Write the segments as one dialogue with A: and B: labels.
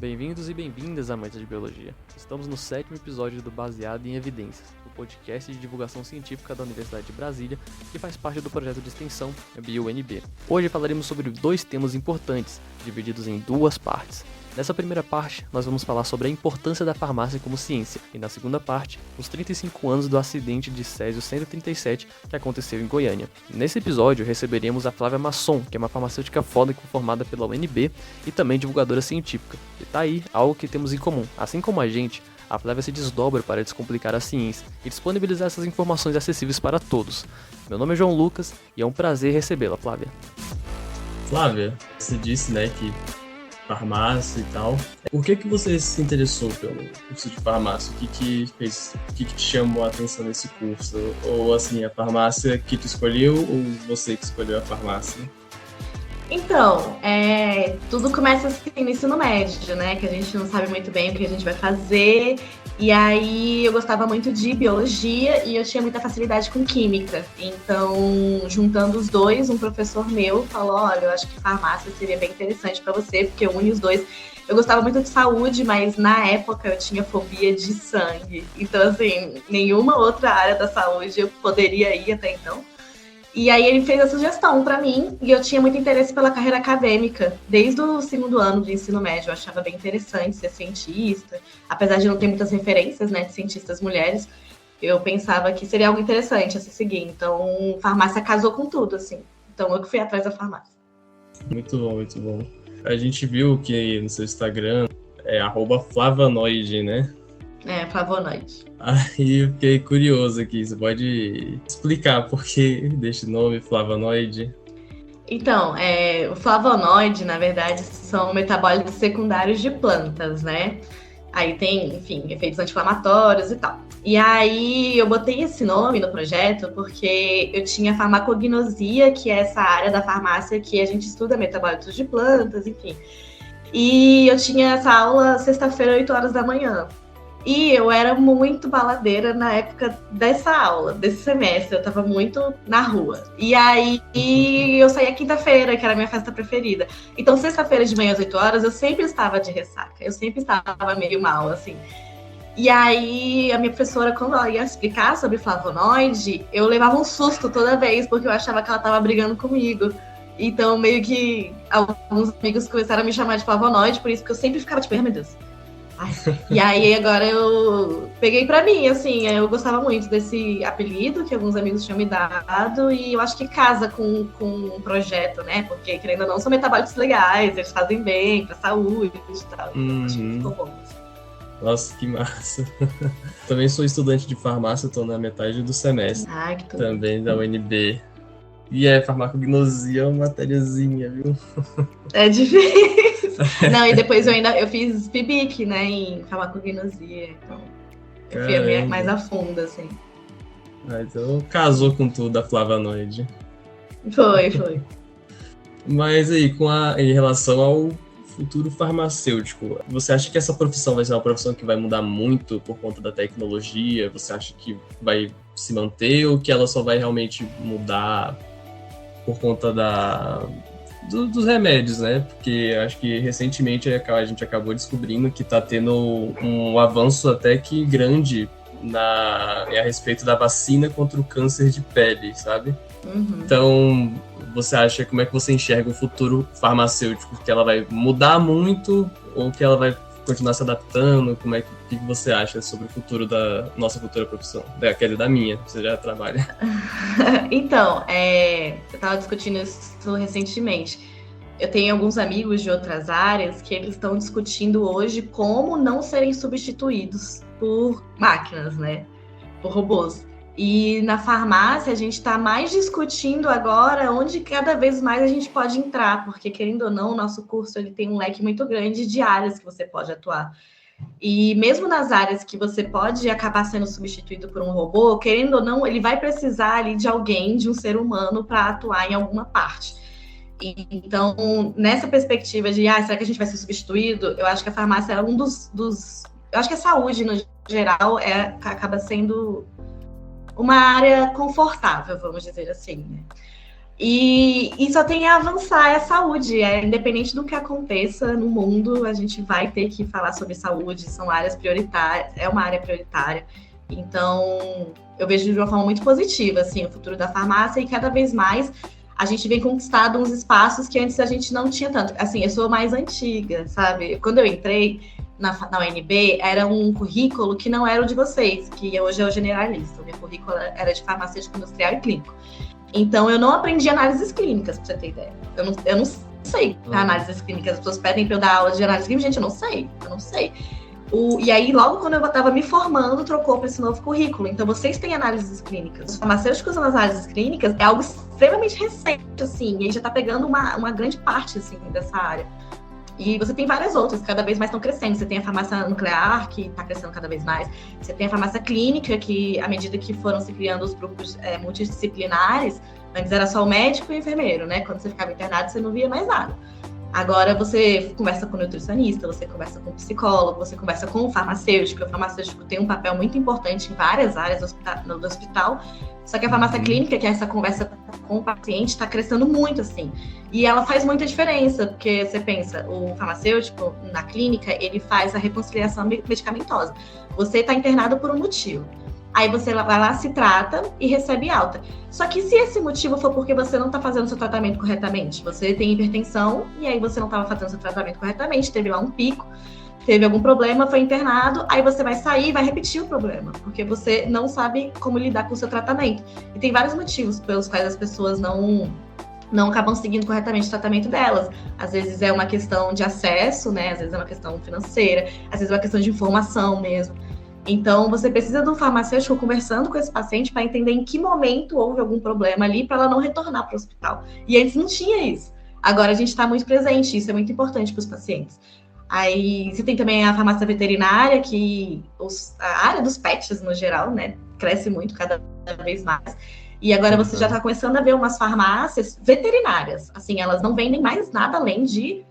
A: Bem-vindos e bem-vindas, amantes de biologia. Estamos no 7º episódio do Baseado em Evidências, o podcast de divulgação científica da Universidade de Brasília, que faz parte do projeto de extensão BioUNB. Hoje falaremos sobre 2 temas importantes, divididos em 2 partes. Nessa primeira parte, nós vamos falar sobre a importância da farmácia como ciência, e na segunda parte, os 35 anos do acidente de Césio 137 que aconteceu em Goiânia. Nesse episódio, receberemos a Flávia Masson, que é uma farmacêutica foda formada pela UNB e também divulgadora científica. E tá aí algo que temos em comum. Assim como a gente, a Flávia se desdobra para descomplicar a ciência e disponibilizar essas informações acessíveis para todos. Meu nome é João Lucas e é um prazer recebê-la, Flávia.
B: Flávia, você disse, que farmácia e tal. Por que você se interessou pelo curso de farmácia? O que te chamou a atenção nesse curso? Ou assim, a farmácia que tu escolheu ou você que escolheu a farmácia?
C: Então, tudo começa assim no ensino médio, que a gente não sabe muito bem o que a gente vai fazer. E aí eu gostava muito de biologia e eu tinha muita facilidade com química. Então, juntando os dois, um professor meu falou, olha, eu acho que farmácia seria bem interessante para você, porque une os dois. Eu gostava muito de saúde, mas na época eu tinha fobia de sangue. Então, assim, nenhuma outra área da saúde eu poderia ir até então. E aí ele fez a sugestão para mim e eu tinha muito interesse pela carreira acadêmica. Desde o 2º ano do ensino médio eu achava bem interessante ser cientista. Apesar de não ter muitas referências, de cientistas mulheres, eu pensava que seria algo interessante a se seguir. Então, farmácia casou com tudo, assim. Então, eu que fui atrás da farmácia.
B: Muito bom, muito bom. A gente viu que no seu Instagram é @flavonoide, né?
C: Flavonoide.
B: Aí eu fiquei curioso aqui, você pode explicar por que deste nome, flavonoide?
C: Então, o flavonoide, na verdade, são metabólitos secundários de plantas, Aí tem, enfim, efeitos anti-inflamatórios e tal. E aí eu botei esse nome no projeto porque eu tinha farmacognosia, que é essa área da farmácia que a gente estuda metabólitos de plantas, enfim. E eu tinha essa aula sexta-feira, 8 horas da manhã. E eu era muito baladeira na época dessa aula, desse semestre. Eu tava muito na rua. E aí eu saía quinta-feira, que era a minha festa preferida. Então, sexta-feira de manhã às 8 horas, eu sempre estava de ressaca. Eu sempre estava meio mal, assim. E aí, a minha professora, quando ela ia explicar sobre flavonoide, eu levava um susto toda vez, porque eu achava que ela tava brigando comigo. Então, meio que alguns amigos começaram a me chamar de flavonoide, por isso que eu sempre ficava tipo, meu Deus. E aí agora eu peguei pra mim, assim, eu gostava muito desse apelido que alguns amigos tinham me dado e eu acho que casa com um projeto, porque querendo ou não, são metabólicos legais, eles fazem bem pra saúde e tal, então acho que ficou bom.
B: Nossa, que massa. Também sou estudante de farmácia, tô na metade do semestre,
C: que tudo.
B: Também da UNB. E farmacognosia é uma matériazinha, viu?
C: É difícil. Não, e depois eu fiz PIBIC, em farmacognosia, então eu fui mais a fundo, assim.
B: Então casou com tudo a flavonoide.
C: Foi.
B: Mas aí, em relação ao futuro farmacêutico, você acha que essa profissão vai ser uma profissão que vai mudar muito por conta da tecnologia? Você acha que vai se manter ou que ela só vai realmente mudar por conta dos remédios, Porque acho que recentemente a gente acabou descobrindo que está tendo um avanço até que grande a respeito da vacina contra o câncer de pele, sabe?
C: Uhum.
B: Então, como é que você enxerga o futuro farmacêutico? Que ela vai mudar muito ou que ela vai continuar se adaptando? O que você acha sobre o futuro da nossa futura profissão? Daquela da minha, você já trabalha.
C: Então, eu estava discutindo isso recentemente. Eu tenho alguns amigos de outras áreas que eles estão discutindo hoje como não serem substituídos por máquinas, por robôs. E na farmácia a gente está mais discutindo agora onde cada vez mais a gente pode entrar, porque querendo ou não, o nosso curso ele tem um leque muito grande de áreas que você pode atuar. E mesmo nas áreas que você pode acabar sendo substituído por um robô, querendo ou não, ele vai precisar ali de alguém, de um ser humano, para atuar em alguma parte. Então, nessa perspectiva de, será que a gente vai ser substituído? Eu acho que a farmácia é um dos... Eu acho que a saúde, no geral, acaba sendo uma área confortável, vamos dizer assim, E só tem a avançar, é a saúde. Independente do que aconteça no mundo, a gente vai ter que falar sobre saúde, são áreas prioritárias, é uma área prioritária. Então, eu vejo de uma forma muito positiva, assim, o futuro da farmácia, e cada vez mais a gente vem conquistando uns espaços que antes a gente não tinha tanto. Assim, eu sou mais antiga, sabe? Quando eu entrei na UNB, era um currículo que não era o de vocês, que hoje é o generalista. O meu currículo era de farmacêutico industrial e clínico. Então, eu não aprendi análises clínicas, pra você ter ideia. Eu não sei análises clínicas. As pessoas pedem pra eu dar aula de análise clínica. Gente, eu não sei. E aí, logo quando eu estava me formando, trocou para esse novo currículo. Então, vocês têm análises clínicas. Os farmacêuticos nas análises clínicas é algo extremamente recente, assim. E aí já está pegando uma grande parte, assim, dessa área. E você tem várias outras, que cada vez mais estão crescendo. Você tem a farmácia nuclear, que está crescendo cada vez mais. Você tem a farmácia clínica, que, à medida que foram se criando os grupos multidisciplinares, antes era só o médico e o enfermeiro, né? Quando você ficava internado, você não via mais nada. Agora você conversa com o nutricionista, você conversa com o psicólogo, você conversa com o farmacêutico. O farmacêutico tem um papel muito importante em várias áreas do hospital. Só que a farmácia clínica, que é essa conversa com o paciente, está crescendo muito, assim. E ela faz muita diferença, porque você pensa, o farmacêutico, na clínica, ele faz a reconciliação medicamentosa. Você está internado por um motivo. Aí você vai lá, se trata e recebe alta. Só que se esse motivo for porque você não está fazendo seu tratamento corretamente, você tem hipertensão e aí você não estava fazendo seu tratamento corretamente, teve lá um pico, teve algum problema, foi internado, aí você vai sair e vai repetir o problema, porque você não sabe como lidar com o seu tratamento. E tem vários motivos pelos quais as pessoas não acabam seguindo corretamente o tratamento delas. Às vezes é uma questão de acesso, né? Às vezes é uma questão financeira, às vezes é uma questão de informação mesmo. Então, você precisa do farmacêutico conversando com esse paciente para entender em que momento houve algum problema ali para ela não retornar para o hospital. E antes não tinha isso. Agora a gente está muito presente, isso é muito importante para os pacientes. Aí você tem também a farmácia veterinária, que a área dos pets no geral, né, cresce muito cada vez mais. E agora você já está começando a ver umas farmácias veterinárias. Assim, elas não vendem mais nada além de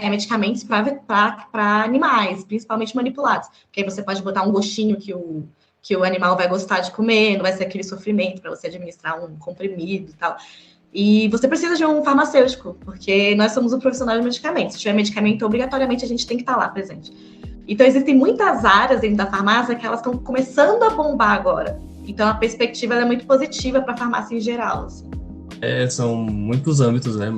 C: medicamentos para animais, principalmente manipulados. Porque aí você pode botar um gostinho que o animal vai gostar de comer, não vai ser aquele sofrimento para você administrar um comprimido e tal. E você precisa de um farmacêutico, porque nós somos o profissional de medicamentos. Se tiver medicamento, obrigatoriamente a gente tem que estar lá presente. Então, existem muitas áreas dentro da farmácia que elas estão começando a bombar agora. Então, a perspectiva é muito positiva para a farmácia em geral, assim.
B: São muitos âmbitos, né?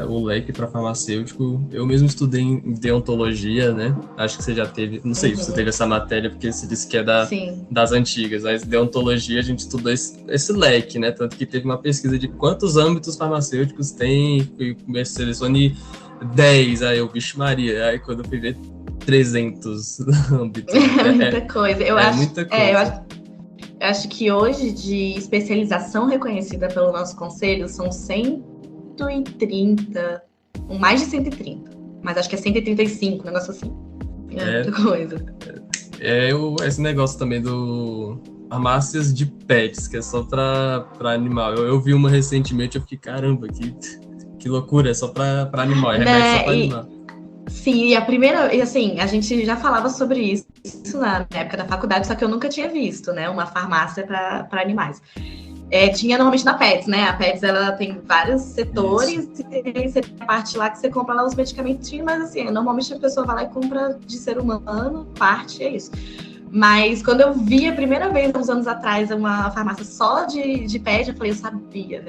B: O leque para farmacêutico. Eu mesmo estudei em deontologia, né? Acho que você já teve, não sei se você teve essa matéria, porque você disse que é das antigas. Mas deontologia a gente estudou esse leque, né? Tanto que teve uma pesquisa de quantos âmbitos farmacêuticos tem, e selecione 10, aí eu, vixe Maria, aí quando eu fui ver 300 âmbitos.
C: É muita coisa. Eu acho,
B: muita coisa.
C: Eu acho que hoje, de especialização reconhecida pelo nosso conselho, são 130, mais de 130. Mas acho que é 135, um negócio assim. É muita coisa.
B: Esse negócio também do farmácias de pets, que é só pra animal. Eu vi uma recentemente, eu fiquei, caramba, que loucura, é só pra animal, é remédio só pra animal.
C: Sim, e assim, a gente já falava sobre isso na época da faculdade, só que eu nunca tinha visto, né, uma farmácia para animais. Tinha normalmente na Pets, né? A Pets, ela tem vários setores, e você tem a parte lá que você compra lá os medicamentos, mas assim, normalmente a pessoa vai lá e compra de ser humano, parte, é isso. Mas quando eu vi a primeira vez, uns anos atrás, uma farmácia só de pet, eu falei, eu sabia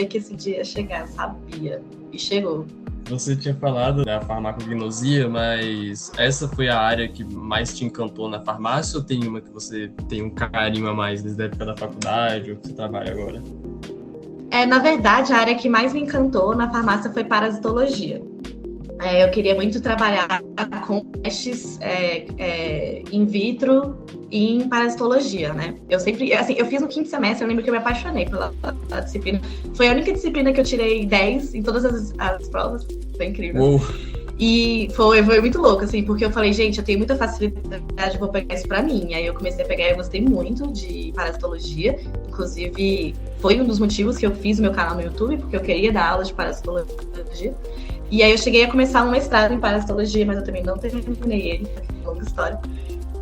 C: que esse dia ia chegar, sabia. E chegou.
B: Você tinha falado da farmacognosia, mas essa foi a área que mais te encantou na farmácia ou tem uma que você tem um carinho a mais desde a época da faculdade ou que você trabalha agora?
C: Na verdade, a área que mais me encantou na farmácia foi parasitologia. Eu queria muito trabalhar com testes in vitro e em parasitologia, né? Eu sempre, assim, eu fiz no quinto semestre, eu lembro que eu me apaixonei pela disciplina. Foi a única disciplina que eu tirei 10 em todas as provas. Foi incrível.
B: Uou.
C: E foi muito louco, assim, porque eu falei, gente, eu tenho muita facilidade, vou pegar isso pra mim. Aí eu comecei a pegar, eu gostei muito de parasitologia. Inclusive, foi um dos motivos que eu fiz o meu canal no YouTube, porque eu queria dar aula de parasitologia. E aí eu cheguei a começar um mestrado em parasitologia, mas eu também não terminei ele, porque é uma longa história.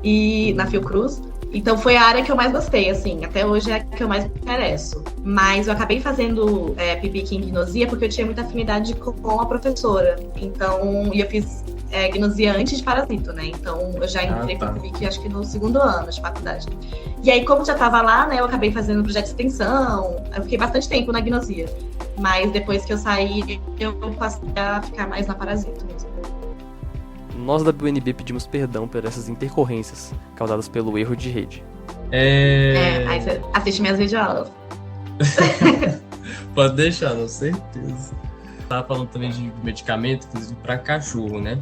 C: E na Fiocruz. Então foi a área que eu mais gostei, assim, até hoje é a que eu mais me interesso. Mas eu acabei fazendo PIBIC em gnosia porque eu tinha muita afinidade com a professora. Então, e eu fiz gnosia antes de parasito, né? Então eu já entrei para PIBIC acho que no 2º ano de faculdade. E aí, como já estava lá, né, eu acabei fazendo projeto de extensão, eu fiquei bastante tempo na gnosia. Mas depois que eu saí, eu passei a ficar mais na parasito mesmo.
A: Nós da BUNB pedimos perdão por essas intercorrências causadas pelo erro de rede.
C: Aí você assiste minhas videoaulas.
B: Pode deixar, com certeza. Tava falando também de medicamento, inclusive para cachorro, né?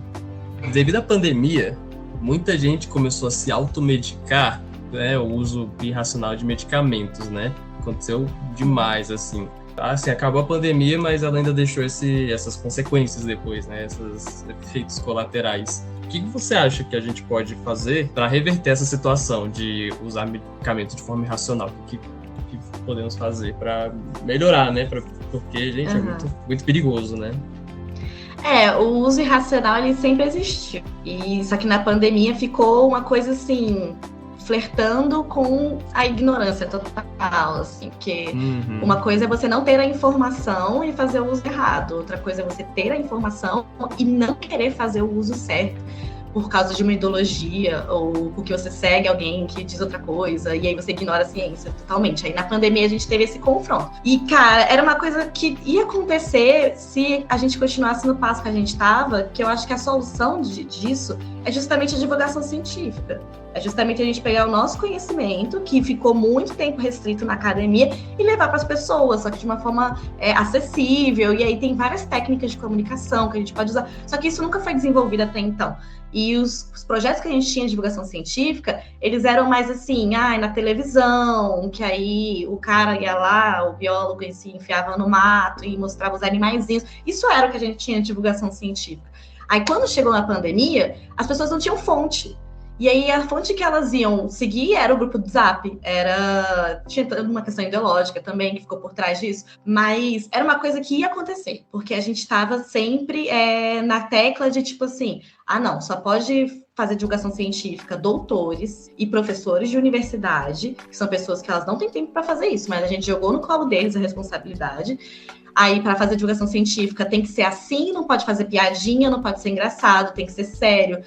B: Devido à pandemia, muita gente começou a se automedicar, né? O uso irracional de medicamentos, né? Aconteceu demais, assim. Assim, acabou a pandemia, mas ela ainda deixou essas consequências depois, né? Esses efeitos colaterais. O que você acha que a gente pode fazer para reverter essa situação de usar medicamentos de forma irracional? O que podemos fazer para melhorar, né? Porque, gente, é muito perigoso, né?
C: O uso irracional, ele sempre existiu. Só que na pandemia ficou uma coisa assim, flertando com a ignorância total, assim, porque uma coisa é você não ter a informação e fazer o uso errado, outra coisa é você ter a informação e não querer fazer o uso certo por causa de uma ideologia ou porque você segue alguém que diz outra coisa e aí você ignora a ciência totalmente. Aí na pandemia a gente teve esse confronto. E, cara, era uma coisa que ia acontecer se a gente continuasse no passo que a gente estava, que eu acho que a solução disso é justamente a divulgação científica. É justamente a gente pegar o nosso conhecimento, que ficou muito tempo restrito na academia, e levar para as pessoas, só que de uma forma acessível. E aí tem várias técnicas de comunicação que a gente pode usar, só que isso nunca foi desenvolvido até então. E os projetos que a gente tinha de divulgação científica, eles eram mais assim, na televisão, que aí o cara ia lá, o biólogo em si, enfiava no mato e mostrava os animaizinhos. Isso era o que a gente tinha de divulgação científica. Aí quando chegou na pandemia, as pessoas não tinham fonte. E aí a fonte que elas iam seguir era o grupo do Zap, tinha uma questão ideológica também que ficou por trás disso, mas era uma coisa que ia acontecer, porque a gente estava sempre na tecla de tipo assim, não, só pode fazer divulgação científica doutores e professores de universidade, que são pessoas que elas não têm tempo para fazer isso, mas a gente jogou no colo deles a responsabilidade. Aí, para fazer divulgação científica, tem que ser assim, não pode fazer piadinha, não pode ser engraçado, tem que ser sério.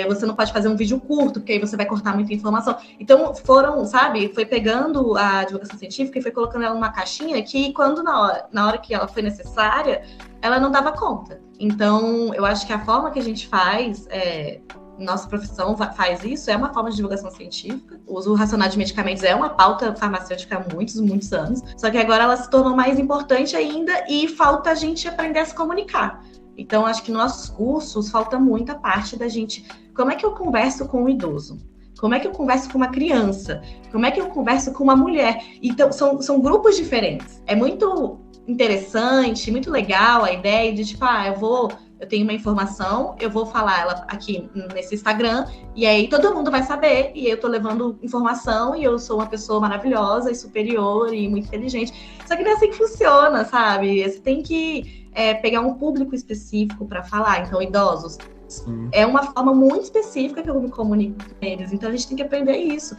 C: Você não pode fazer um vídeo curto, porque aí você vai cortar muita informação. Então, foi pegando a divulgação científica e foi colocando ela numa caixinha que, quando na hora que ela foi necessária, ela não dava conta. Então, eu acho que a forma que a gente faz... nossa profissão faz isso, é uma forma de divulgação científica. O uso racional de medicamentos é uma pauta farmacêutica há muitos, muitos anos. Só que agora ela se tornou mais importante ainda e falta a gente aprender a se comunicar. Então, acho que nos nossos cursos falta muita parte da gente... Como é que eu converso com um idoso? Como é que eu converso com uma criança? Como é que eu converso com uma mulher? Então, são grupos diferentes. É muito interessante, muito legal a ideia de, tipo, eu tenho uma informação, eu vou falar ela aqui nesse Instagram, e aí todo mundo vai saber, e eu tô levando informação, e eu sou uma pessoa maravilhosa e superior e muito inteligente. Só que não é assim que funciona, sabe? Você tem que pegar um público específico para falar. Então, idosos, sim, é uma forma muito específica que eu me comunico com eles. Então, a gente tem que aprender isso.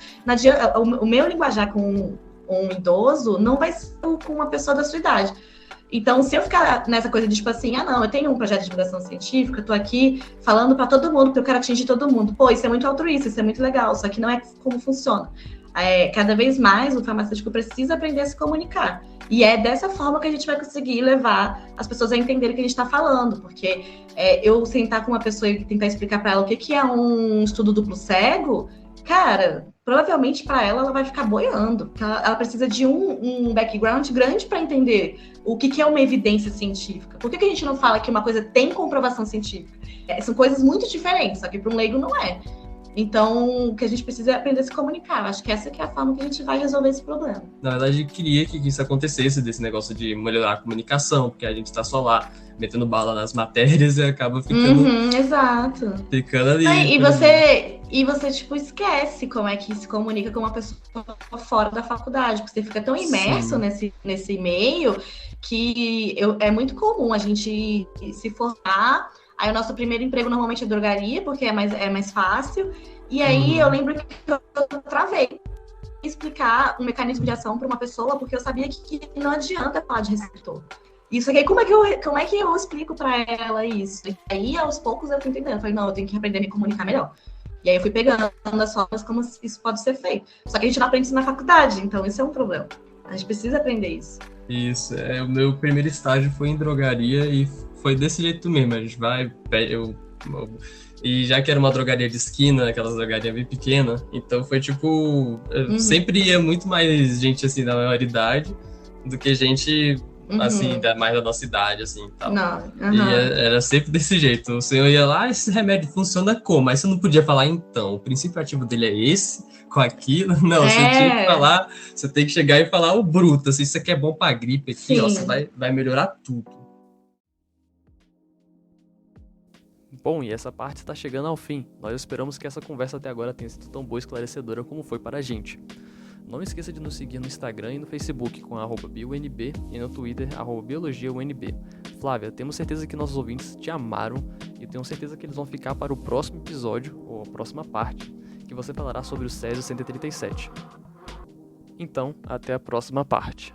C: O meu linguajar com um idoso não vai ser com uma pessoa da sua idade. Então, se eu ficar nessa coisa de tipo assim, eu tenho um projeto de divulgação científica, tô aqui falando para todo mundo, porque eu quero atingir todo mundo. Pô, isso é muito altruísta, isso é muito legal, só que não é como funciona. Cada vez mais o farmacêutico precisa aprender a se comunicar. E é dessa forma que a gente vai conseguir levar as pessoas a entenderem o que a gente está falando, porque eu sentar com uma pessoa e tentar explicar para ela o que é um estudo duplo cego, cara, provavelmente para ela vai ficar boiando, porque ela precisa de um background grande para entender o que é uma evidência científica. Por que a gente não fala que uma coisa tem comprovação científica? São coisas muito diferentes, só que para um leigo não é. Então, o que a gente precisa é aprender a se comunicar. Acho que essa que é a forma que a gente vai resolver esse problema.
B: Na verdade, eu queria que isso acontecesse, desse negócio de melhorar a comunicação, porque a gente está só lá metendo bala nas matérias e acaba ficando...
C: exato.
B: Ficando ali.
C: E você, tipo, esquece como é que se comunica com uma pessoa fora da faculdade, porque você fica tão imerso nesse meio que é muito comum a gente se formar. Aí o nosso primeiro emprego normalmente é drogaria, porque é mais fácil. E aí eu lembro que eu travei explicar um mecanismo de ação para uma pessoa, porque eu sabia que não adianta falar de receptor. Isso aqui, como é que eu explico para ela isso? E aí, aos poucos, eu fui entendendo. Eu falei, não, eu tenho que aprender a me comunicar melhor. E aí eu fui pegando as formas como isso pode ser feito. Só que a gente não aprende isso na faculdade, então isso é um problema. A gente precisa aprender isso.
B: Isso, o meu primeiro estágio foi em drogaria e foi desse jeito mesmo. A gente vai, e já que era uma drogaria de esquina, aquelas drogarias bem pequena, então foi tipo, sempre ia muito mais gente assim da maioridade do que gente assim, mais da nossa idade, assim, tal. E era sempre desse jeito. O senhor ia lá, esse remédio funciona como? Mas você não podia falar, então, o princípio ativo dele é esse, com aquilo. Não, você tinha que falar, você tem que chegar e falar o bruto, assim, isso aqui é bom pra gripe aqui, ó, você vai melhorar tudo.
A: Bom, e essa parte está chegando ao fim. Nós esperamos que essa conversa até agora tenha sido tão boa e esclarecedora como foi para a gente. Não esqueça de nos seguir no Instagram e no Facebook com @biounb e no Twitter @biologiaunb. Flávia, temos certeza que nossos ouvintes te amaram e tenho certeza que eles vão ficar para o próximo episódio, ou a próxima parte, que você falará sobre o Césio 137. Então, até a próxima parte.